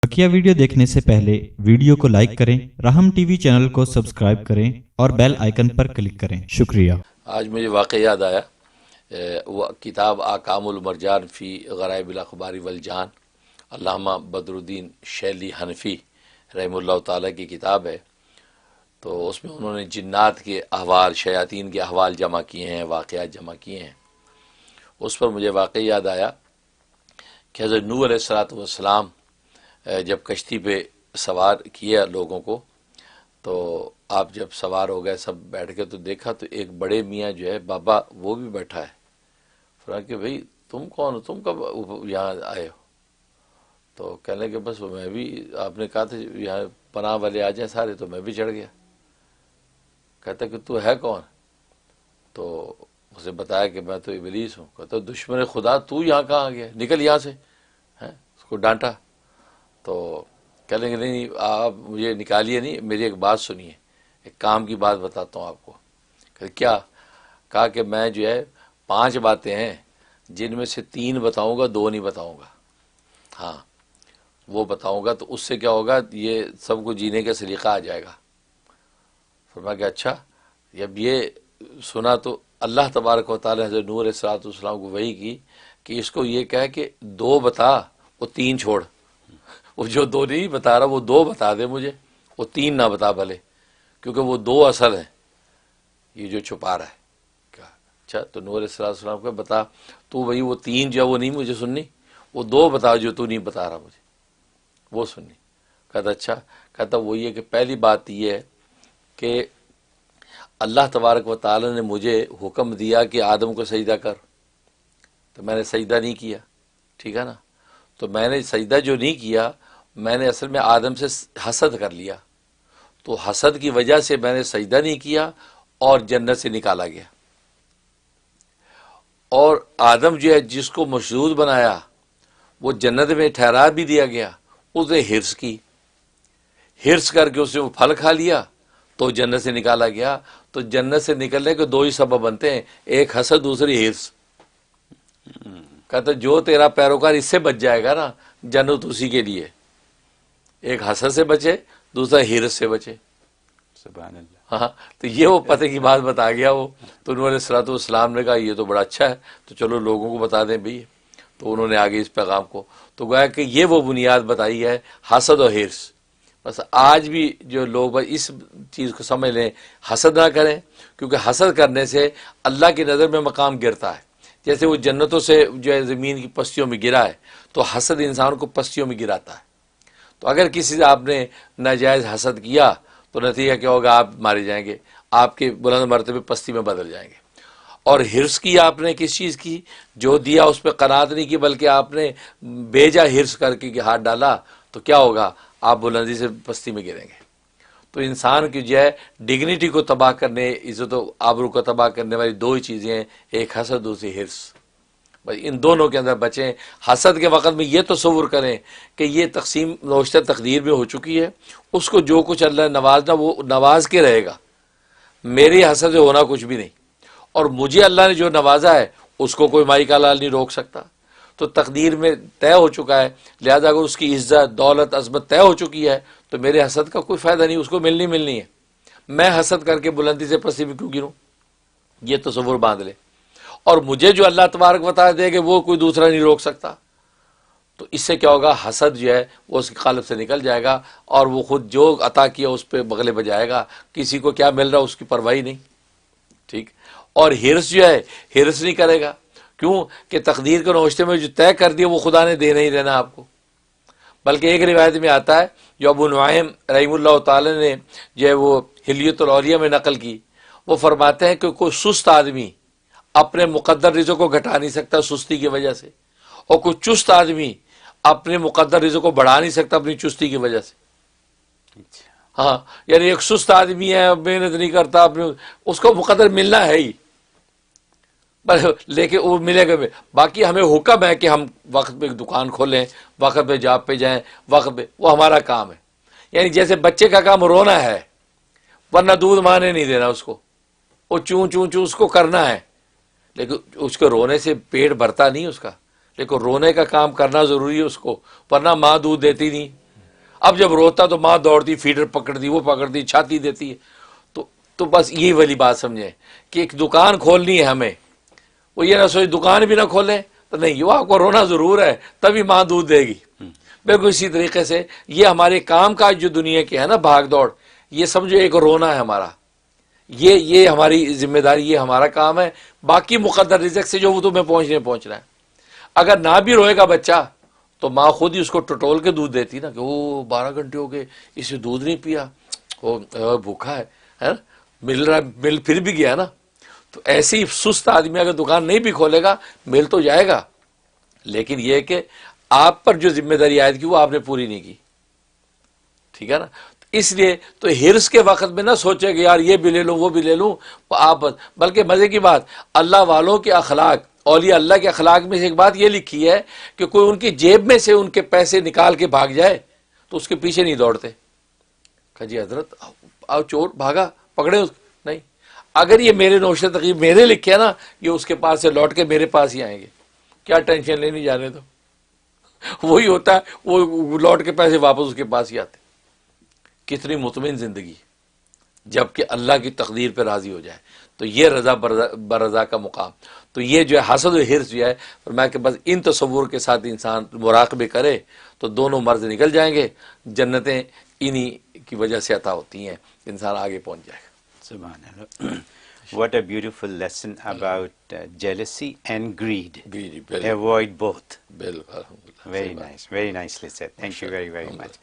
बकिया video देखने से पहले वीडियो को लाइक करें, राहम टीवी चैनल को सब्सक्राइब करें और बेल आइकन पर क्लिक करें। शुक्रिया। आज मुझे वाक़या याद आया, वो किताब आकामुल मरजान फ़ी ग़राइबिल अख़बार वल जान, अल्लामा बदरुद्दीन शैली हनफी रहमतुल्लाह ताला की किताब है। तो उसमें उन्होंने जिन्नात के अहवाल, शयातीन के अहवाल जमा किए हैं, वाक़यात जमा किए हैं। उस पर मुझे वाक़या याद आया कि हज़रत नूह अलैहिस्सलातु वस्सलाम जब कश्ती पे सवार किया लोगों को, तो आप जब सवार हो गए सब बैठ के, तो देखा तो एक बड़े मियाँ जो है बाबा वो भी बैठा है। फरमाया कि भाई तुम कौन हो, तुम कब यहाँ आए हो? तो कहने लगे बस मैं भी, आपने कहा था यहाँ पनाह वाले आ जाएं सारे, तो मैं भी चढ़ गया। कहता कि तू है कौन? तो उसे बताया कि मैं तो इबलीस हूँ। कहता दुश्मन खुदा तू यहाँ कहाँ आ गया, निकल यहाँ से, हैं? उसको डांटा। तो कह लेंगे नहीं आप मुझे निकालिए नहीं, मेरी एक बात सुनिए, एक काम की बात बताता हूँ आपको। कहते क्या? कहा कि मैं जो है 5 बातें हैं जिनमें से 3 बताऊँगा, 2 नहीं बताऊँगा। हाँ वो बताऊँगा तो उससे क्या होगा, ये सबको जीने का सलीका आ जाएगा। फरमाया कि अच्छा। जब ये सुना तो अल्लाह तबारक व तआला हज़रत नूह अलैहिस्सलाम को वही की कि इसको ये कहे कि 2 बता, वो 3 छोड़। वो जो 2 नहीं बता रहा वो 2 बता दे मुझे, वो 3 ना बता भले, क्योंकि वो 2 असल हैं, ये जो छुपा रहा है। क्या? अच्छा। तो नूह अलैहिस्सलाम को बता तू, वही वो 3 जो वो नहीं मुझे सुननी, वो 2 बता जो तू नहीं बता रहा मुझे, वो सुननी। कहता अच्छा। कहता वो ये कि पहली बात ये है कि अल्लाह तबारक व तआला ने मुझे हुक्म दिया कि आदम को सजदा कर, तो मैंने सजदा नहीं किया, ठीक है ना। तो मैंने सजदा जो नहीं किया, मैंने असल में आदम से हसद कर लिया, तो हसद की वजह से मैंने सजदा नहीं किया और जन्नत से निकाला गया। और आदम जो है जिसको मशहूद बनाया, वो जन्नत में ठहरा भी दिया गया, उसने हिर्स की, हिर्स करके उसने वो फल खा लिया तो जन्नत से निकाला गया। तो जन्नत से निकलने के 2 ही सबब बनते हैं, एक हसद, दूसरी हिर्स। कहता जो तेरा पैरोकार इससे बच जाएगा ना, जन्नत उसी के लिए। एक हसद से बचे, दूसरा हिर्स से बचे। सुभान अल्लाह। हाँ, तो ये वो पते की बात बता गया वो। तो उन्होंने सलातो-उस-सलाम ने कहा ये तो बड़ा अच्छा है, तो चलो लोगों को बता दें भाई। तो उन्होंने आगे इस पैगाम को तो गोया कि ये वो बुनियाद बताई है, हसद और हिर्स। बस आज भी जो लोग इस चीज़ को समझ लें, हसद ना करें, क्योंकि हसद करने से अल्लाह की नज़र में मकाम गिरता है। जैसे वो जन्नतों से जो है ज़मीन की पस्तियों में गिरा है, तो हसद इंसान को पस्तियों में गिराता है। तो अगर किसी से आपने नाजायज़ हसद किया तो नतीजा क्या होगा, आप मारे जाएंगे, आपके बुलंद मर्तबे पस्ती में बदल जाएंगे। और हिर्स की आपने किस चीज़ की, जो दिया उस पर कनात नहीं की, बल्कि आपने बेजा हिर्स करके हाथ डाला, तो क्या होगा, आप बुलंदी से पस्ती में गिरेंगे। तो इंसान की जो है डिग्निटी को तबाह करने, इज़्ज़त व आबरू को तबाह करने वाली 2 ही चीज़ें हैं, एक हसद, दूसरी हिर्स। बस इन दोनों के अंदर बचें। हसद के वक़्त में ये तसव्वुर करें कि ये तकसीम नौश्तर तकदीर में हो चुकी है, उसको जो कुछ अल्लाह ने नवाजना वो नवाज के रहेगा, मेरी हसद से होना कुछ भी नहीं। और मुझे अल्लाह ने जो नवाजा है उसको कोई माई का लाल नहीं रोक सकता। तो तकदीर में तय हो चुका है, लिहाजा अगर उसकी इज्जत, दौलत, अज़मत तय हो चुकी है तो मेरे हसद का कोई फ़ायदा नहीं, उसको मिलनी है। मैं हसद करके बुलंदी से पस्ती में क्यों गिरूँ, ये तसव्वुर बांध ले। और मुझे जो अल्लाह तबारक व तआला देगा वो कोई दूसरा नहीं रोक सकता। तो इससे क्या होगा, हसद जो है वो उसके क़ल्ब से निकल जाएगा और वो खुद जो अता किया उस पर बगले बजाएगा, किसी को क्या मिल रहा उसकी परवाही नहीं, ठीक। और हिर्स जो है, हिर्स नहीं करेगा, क्यों कि तकदीर के नौश्ते में जो तय कर दिया वो खुदा ने देना ही देना आपको। बल्कि एक रिवायत में आता है जो अबू नुआइम रहमतुल्लाह ताला ने जो है वो हिल्यतुल औलिया में नकल की, वो फरमाते हैं कि कोई सुस्त आदमी अपने मुक़द्दर रिज़्क़ को घटा नहीं सकता सुस्ती की वजह से, और कोई चुस्त आदमी अपने मुक़द्दर रिज़्क़ को बढ़ा नहीं सकता अपनी चुस्ती की वजह से। हाँ, यानी एक सुस्त आदमी है, मेहनत नहीं करता, अपने उसको मुक़द्दर मिलना है ही, लेकिन वो मिलेगा भी। बाकी हमें हुक्म है कि हम वक्त पे दुकान खोलें, वक्त पे जॉब पे जाएं, वक्त पे, वो हमारा काम है। यानी जैसे बच्चे का काम रोना है, वरना दूध माने नहीं देना उसको, वो चूं चूं चूं उसको करना है, लेकिन उसके रोने से पेट भरता नहीं उसका, लेकिन रोने का काम करना ज़रूरी है उसको, वरना माँ दूध देती नहीं। اب جب روتا تو ماں دوڑتی، فیڈر پکڑتی، وہ پکڑتی، چھاتی دیتی ہے. تو بس یہ والی بات سمجھیں کہ ایک دکان کھولنی ہے ہمیں، وہ یہ نہ سوچ دکان بھی نہ کھولے تو نہیں، وہ آپ کو رونا ضرور ہے تبھی ماں دودھ دے گی. بالکل اسی طریقے سے یہ ہمارے کام کاج جو دنیا کے ہے نا، بھاگ دوڑ، یہ سمجھو ایک رونا ہے ہمارا، یہ ہماری ذمہ داری، یہ ہمارا کام ہے. باقی مقدر رزق سے جو وہ تمہیں پہنچنا ہے. اگر نہ بھی روئے گا بچہ تو ماں خود ہی اس کو ٹٹول کے دودھ دیتی نا، کہ وہ 12 گھنٹے ہو گئے اسے دودھ نہیں پیا، وہ بھوکا ہے نا، مل پھر بھی گیا نا. تو ایسے ہی سست آدمی اگر دکان نہیں بھی کھولے گا مل تو جائے گا، لیکن یہ کہ آپ پر جو ذمہ داری عائد کی وہ آپ نے پوری نہیں کی. ٹھیک ہے نا. اس لیے تو ہرس کے وقت میں نہ سوچے کہ یار یہ بھی لے لوں وہ بھی لے لوں، آپ بلکہ مزے کی بات، اللہ والوں کے اخلاق، اولیاء اللہ کے اخلاق میں سے ایک بات یہ لکھی ہے کہ کوئی ان کی جیب میں سے ان کے پیسے نکال کے بھاگ جائے تو اس کے پیچھے نہیں دوڑتے کہ جی حضرت آؤ چور بھاگا پکڑے اس نہیں. اگر یہ میرے نوشے تقریب میرے لکھے نا، یہ اس کے پاس سے لوٹ کے میرے پاس ہی آئیں گے، کیا ٹینشن لینی جانے تو وہی ہوتا ہے، وہ لوٹ کے پیسے واپس اس کے پاس ہی آتے. کتنی مطمئن زندگی جبکہ اللہ کی تقدیر پہ راضی ہو جائے. تو یہ رضا برضا کا مقام. تو یہ جو ہے حسد و حرص جو ہے، فرمایا کہ بس ان تصور کے ساتھ انسان مراقبے کرے تو دونوں مرض نکل جائیں گے. جنتیں انہی کی وجہ سے عطا ہوتی ہیں، انسان آگے پہنچ جائے گا. سبحان اللہ. What a beautiful lesson about jealousy and greed. بالکل Avoid both. بالکل الحمدللہ. Very nice. Very nicely said. Thank you very, very much.